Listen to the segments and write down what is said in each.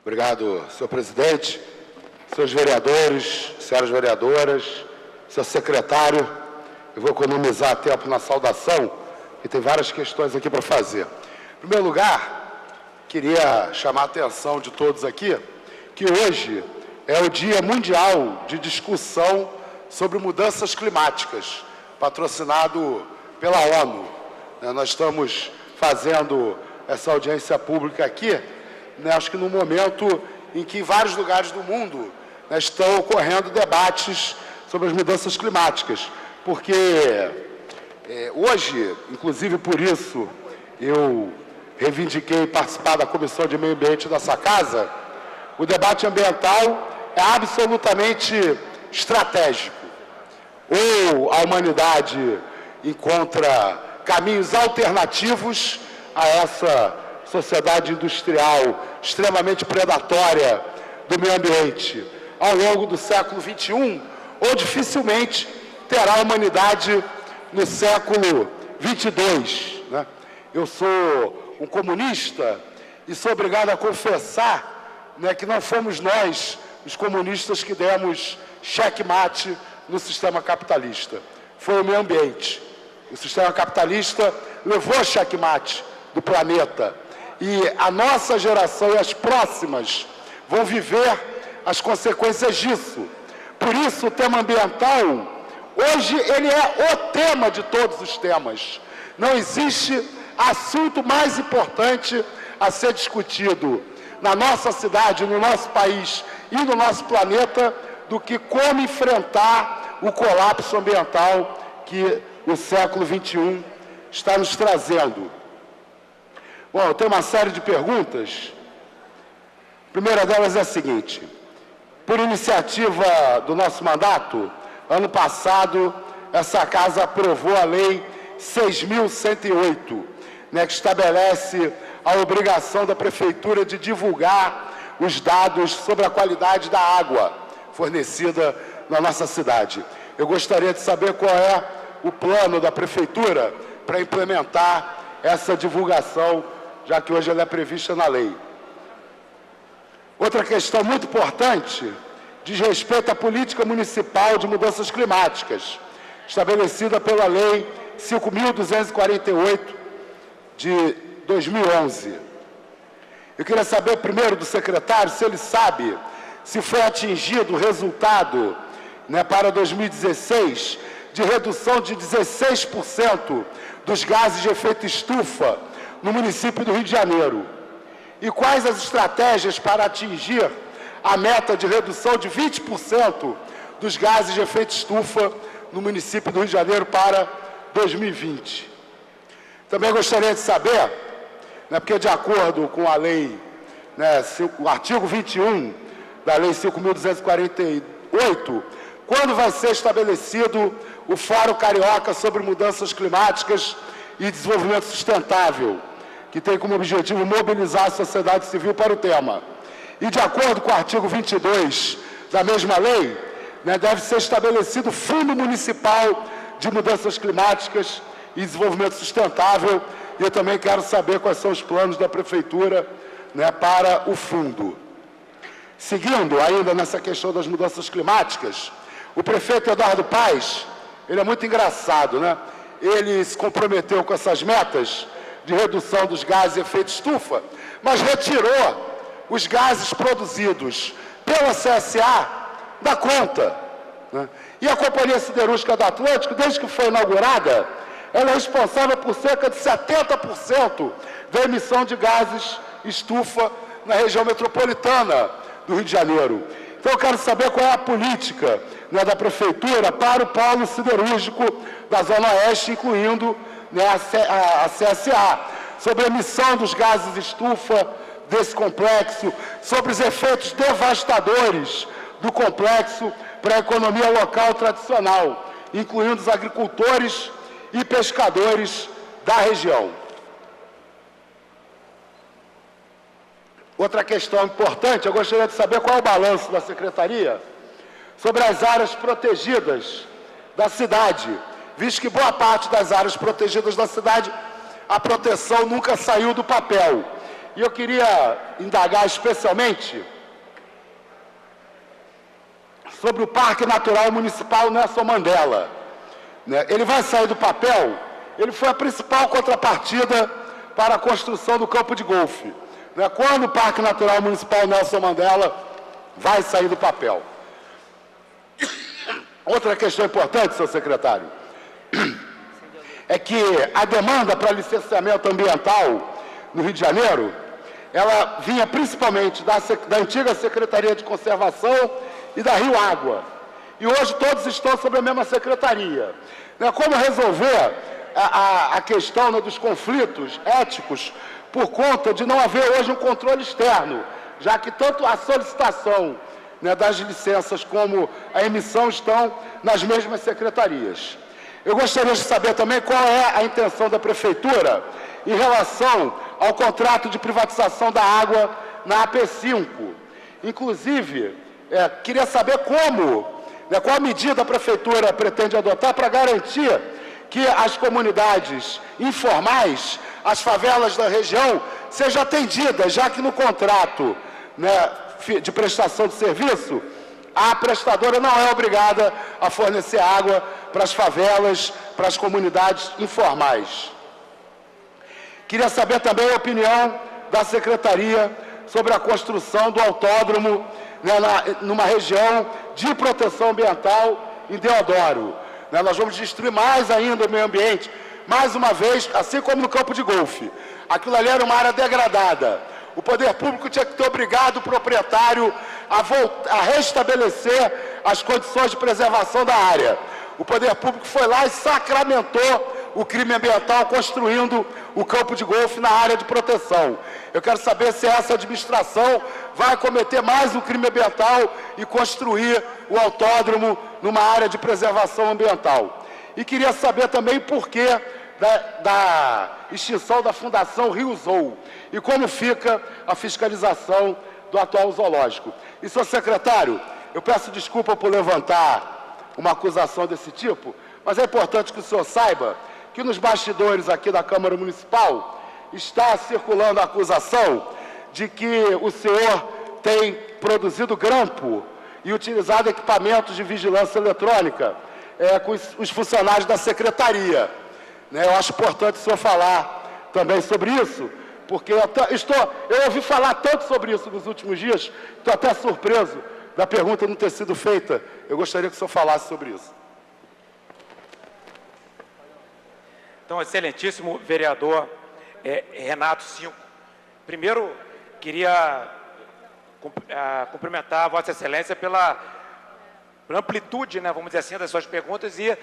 Obrigado, senhor presidente, senhores vereadores, senhoras vereadoras, senhor secretário. Eu vou economizar tempo na saudação, e tem várias questões aqui para fazer. Em primeiro lugar, queria chamar a atenção de todos aqui, que hoje é o Dia Mundial de Discussão sobre Mudanças Climáticas, patrocinado pela ONU. Nós estamos fazendo essa audiência pública aqui, acho que no momento em que em vários lugares do mundo estão ocorrendo debates sobre as mudanças climáticas, porque hoje, inclusive por isso, eu reivindiquei participar da Comissão de Meio Ambiente dessa casa. O debate ambiental é absolutamente estratégico. Ou a humanidade encontra caminhos alternativos a essa sociedade industrial extremamente predatória do meio ambiente ao longo do século XXI, ou dificilmente terá a humanidade no século XXII. Eu sou um comunista e sou obrigado a confessar que não fomos nós, os comunistas, que demos checkmate no sistema capitalista. Foi o meio ambiente. O sistema capitalista levou checkmate do planeta. E a nossa geração e as próximas vão viver as consequências disso. Por isso, o tema ambiental, hoje, ele é o tema de todos os temas. Não existe assunto mais importante a ser discutido na nossa cidade, no nosso país e no nosso planeta do que como enfrentar o colapso ambiental que o século XXI está nos trazendo. Bom, eu tenho uma série de perguntas. A primeira delas é a seguinte: por iniciativa do nosso mandato, ano passado, essa casa aprovou a Lei 6.108, que estabelece a obrigação da Prefeitura de divulgar os dados sobre a qualidade da água fornecida na nossa cidade. Eu gostaria de saber qual é o plano da Prefeitura para implementar essa divulgação, já que hoje ela é prevista na lei. Outra questão muito importante diz respeito à política municipal de mudanças climáticas, estabelecida pela Lei 5.248 de 2011. Eu queria saber primeiro do secretário se ele sabe se foi atingido o resultado para 2016 de redução de 16% dos gases de efeito estufa no município do Rio de Janeiro. E quais as estratégias para atingir a meta de redução de 20% dos gases de efeito estufa no município do Rio de Janeiro para 2020. Também gostaria de saber, porque de acordo com a lei, o artigo 21 da Lei 5.248, quando vai ser estabelecido o Fórum Carioca sobre Mudanças Climáticas e Desenvolvimento Sustentável, que tem como objetivo mobilizar a sociedade civil para o tema. E de acordo com o artigo 22 da mesma lei, deve ser estabelecido o Fundo Municipal de Mudanças Climáticas e Desenvolvimento Sustentável, e eu também quero saber quais são os planos da Prefeitura para o fundo. Seguindo ainda nessa questão das mudanças climáticas, o prefeito Eduardo Paes, ele é muito engraçado, Ele se comprometeu com essas metas de redução dos gases de efeito estufa, mas retirou os gases produzidos pela CSA da conta. E a Companhia Siderúrgica do Atlântico, desde que foi inaugurada, ela é responsável por cerca de 70% da emissão de gases estufa na região metropolitana do Rio de Janeiro. Então, eu quero saber qual é a política da Prefeitura para o polo siderúrgico da Zona Oeste, incluindo a CSA, sobre a emissão dos gases estufa desse complexo, sobre os efeitos devastadores do complexo para a economia local tradicional, incluindo os agricultores e pescadores da região. Outra questão importante, eu gostaria de saber qual é o balanço da Secretaria sobre as áreas protegidas da cidade, visto que boa parte das áreas protegidas da cidade, a proteção nunca saiu do papel. E eu queria indagar especialmente sobre o Parque Natural Municipal Nelson Mandela. Ele vai sair do papel, ele foi a principal contrapartida para a construção do campo de golfe. Quando o Parque Natural Municipal Nelson Mandela vai sair do papel? Outra questão importante, senhor secretário, é que a demanda para licenciamento ambiental no Rio de Janeiro, ela vinha principalmente da antiga Secretaria de Conservação e da Rio Água. E hoje todos estão sob a mesma secretaria. Como resolver a questão dos conflitos éticos por conta de não haver hoje um controle externo, já que tanto a solicitação das licenças como a emissão estão nas mesmas secretarias. Eu gostaria de saber também qual é a intenção da Prefeitura em relação ao contrato de privatização da água na AP5. Inclusive, queria saber qual medida a Prefeitura pretende adotar para garantir que as comunidades informais, as favelas da região, sejam atendidas, já que no contrato de prestação de serviço, a prestadora não é obrigada a fornecer água para as favelas, para as comunidades informais. Queria saber também a opinião da Secretaria sobre a construção do autódromo numa região de proteção ambiental em Deodoro. Nós vamos destruir mais ainda o meio ambiente, mais uma vez, assim como no campo de golfe. Aquilo ali era uma área degradada. O poder público tinha que ter obrigado o proprietário a restabelecer as condições de preservação da área. O poder público foi lá e sacramentou o crime ambiental construindo o campo de golfe na área de proteção. Eu quero saber se essa administração vai cometer mais um crime ambiental e construir o autódromo numa área de preservação ambiental. E queria saber também por que da extinção da Fundação Rio Zoo e como fica a fiscalização do atual zoológico. E, senhor secretário, eu peço desculpa por levantar uma acusação desse tipo, mas é importante que o senhor saiba que nos bastidores aqui da Câmara Municipal está circulando a acusação de que o senhor tem produzido grampo e utilizado equipamentos de vigilância eletrônica com os funcionários da secretaria. Eu acho importante o senhor falar também sobre isso, porque eu ouvi falar tanto sobre isso nos últimos dias, estou até surpreso da pergunta não ter sido feita. Eu gostaria que o senhor falasse sobre isso. Então, excelentíssimo vereador Renato Cinco, primeiro queria cumprimentar a Vossa Excelência pela amplitude, vamos dizer assim, das suas perguntas e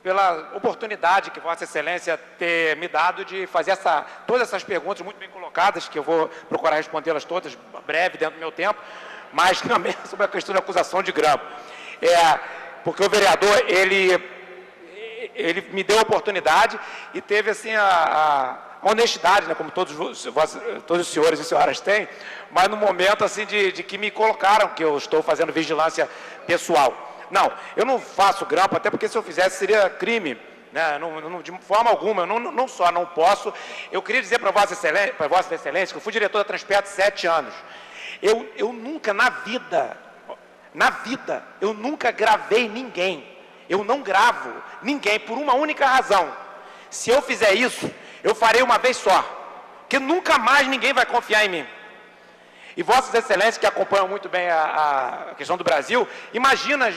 pela oportunidade que Vossa Excelência ter me dado de fazer todas essas perguntas muito bem colocadas, que eu vou procurar respondê-las todas breve, dentro do meu tempo, mas também sobre a questão da acusação de grampo. Porque o vereador, ele me deu a oportunidade e teve assim a honestidade, como todos os senhores e senhoras têm, mas no momento assim de que me colocaram que eu estou fazendo vigilância pessoal. Não, eu não faço grampo, até porque se eu fizesse seria crime, de forma alguma, eu não só não posso. Eu queria dizer para Vossa Excelência que eu fui diretor da Transpetro 7 anos. Eu nunca na vida, eu nunca gravei ninguém. Eu não gravo ninguém por uma única razão. Se eu fizer isso, eu farei uma vez só, porque nunca mais ninguém vai confiar em mim. E Vossas Excelências, que acompanham muito bem a questão do Brasil, imagina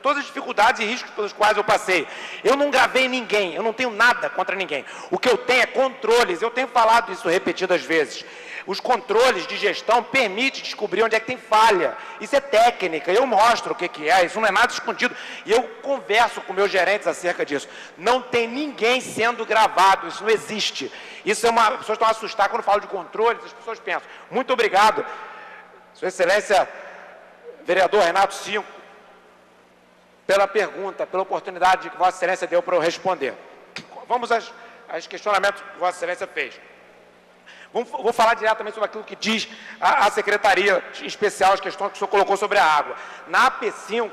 todas as dificuldades e riscos pelos quais eu passei. Eu não gravei ninguém, eu não tenho nada contra ninguém. O que eu tenho é controles, eu tenho falado isso repetidas vezes. Os controles de gestão permitem descobrir onde é que tem falha. Isso é técnica, eu mostro o que é, isso não é nada escondido. E eu converso com meus gerentes acerca disso. Não tem ninguém sendo gravado, isso não existe. Isso as pessoas estão assustadas quando falo de controles, as pessoas pensam. Muito obrigado, Sua Excelência, vereador Renato Cinco, pela pergunta, pela oportunidade que Vossa Excelência deu para eu responder. Vamos aos questionamentos que Vossa Excelência fez. Vou falar diretamente sobre aquilo que diz a Secretaria, em especial as questões que o senhor colocou sobre a água. Na AP5,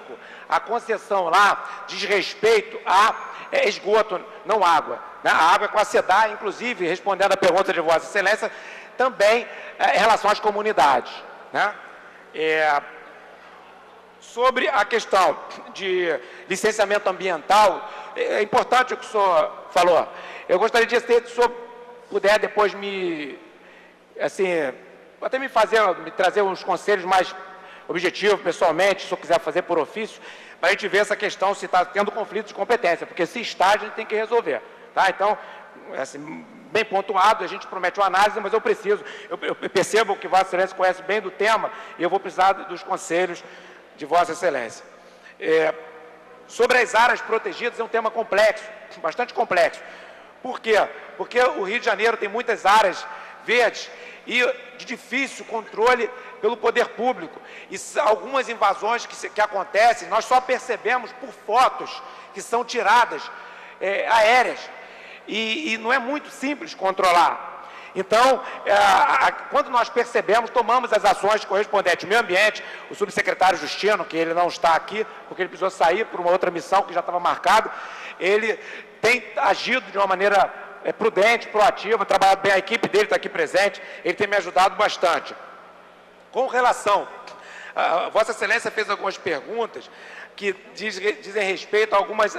a concessão lá diz respeito a esgoto, não água. A água é com a SEDAR, inclusive, respondendo à pergunta de Vossa Excelência, também em relação às comunidades, né? Sobre a questão de licenciamento ambiental, é importante o que o senhor falou. Eu gostaria de se o senhor puder depois até me trazer uns conselhos mais objetivos, pessoalmente, se o senhor quiser fazer por ofício, para a gente ver essa questão, se está tendo conflito de competência, porque se está, a gente tem que resolver, tá? Então, assim, bem pontuado, a gente promete uma análise, mas eu percebo que Vossa Excelência conhece bem do tema e eu vou precisar dos conselhos de Vossa Excelência. Sobre as áreas protegidas é um tema complexo, bastante complexo. Por quê? Porque o Rio de Janeiro tem muitas áreas verdes e de difícil controle pelo poder público. E algumas invasões que acontecem, nós só percebemos por fotos que são tiradas aéreas. E não é muito simples controlar. Então, quando nós percebemos, tomamos as ações correspondentes. O meio ambiente, o subsecretário Justino, que ele não está aqui, porque ele precisou sair por uma outra missão que já estava marcada, ele tem agido de uma maneira prudente, proativa, trabalhado bem, a equipe dele está aqui presente, ele tem me ajudado bastante. Com relação, Vossa Excelência fez algumas perguntas que dizem respeito a algumas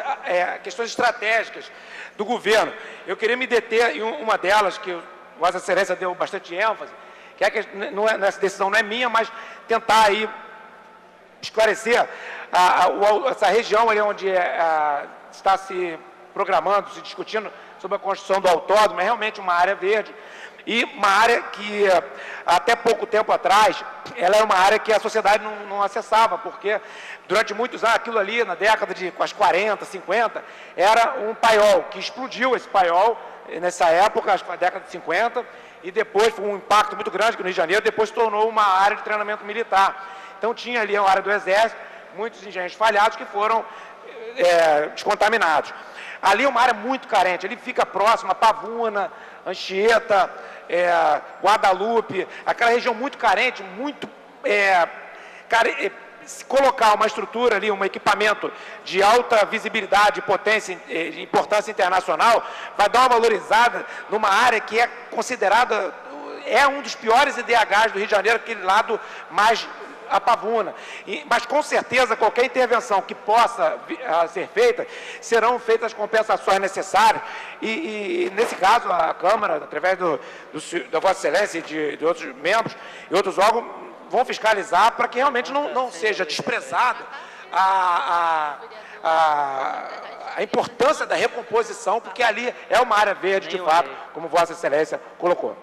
questões estratégicas do governo. Eu queria me deter em uma delas, que Vossa Excelência deu bastante ênfase, que essa decisão não é minha, mas tentar aí esclarecer essa região ali onde está se programando, se discutindo sobre a construção do autódromo, é realmente uma área verde, e uma área que, até pouco tempo atrás, ela era uma área que a sociedade não acessava, porque durante muitos anos, aquilo ali, na década de quase 40, 50, era um paiol, que explodiu esse paiol nessa época, acho que na década de 50, e depois foi um impacto muito grande aqui no Rio de Janeiro, depois se tornou uma área de treinamento militar. Então tinha ali a área do Exército, muitos engenhos falhados que foram descontaminados. Ali é uma área muito carente, ali fica próximo a Pavuna, Anchieta, Guadalupe, aquela região muito carente, se colocar uma estrutura ali, um equipamento de alta visibilidade, potência, de importância internacional, vai dar uma valorizada numa área que é considerada, um dos piores IDHs do Rio de Janeiro, aquele lado mais a Pavuna. Mas com certeza qualquer intervenção que possa ser feita, serão feitas as compensações necessárias e nesse caso a Câmara, através da Vossa Excelência e de outros membros e outros órgãos, vão fiscalizar para que realmente não seja desprezada a importância da recomposição, porque ali é uma área verde de fato, como Vossa Excelência colocou.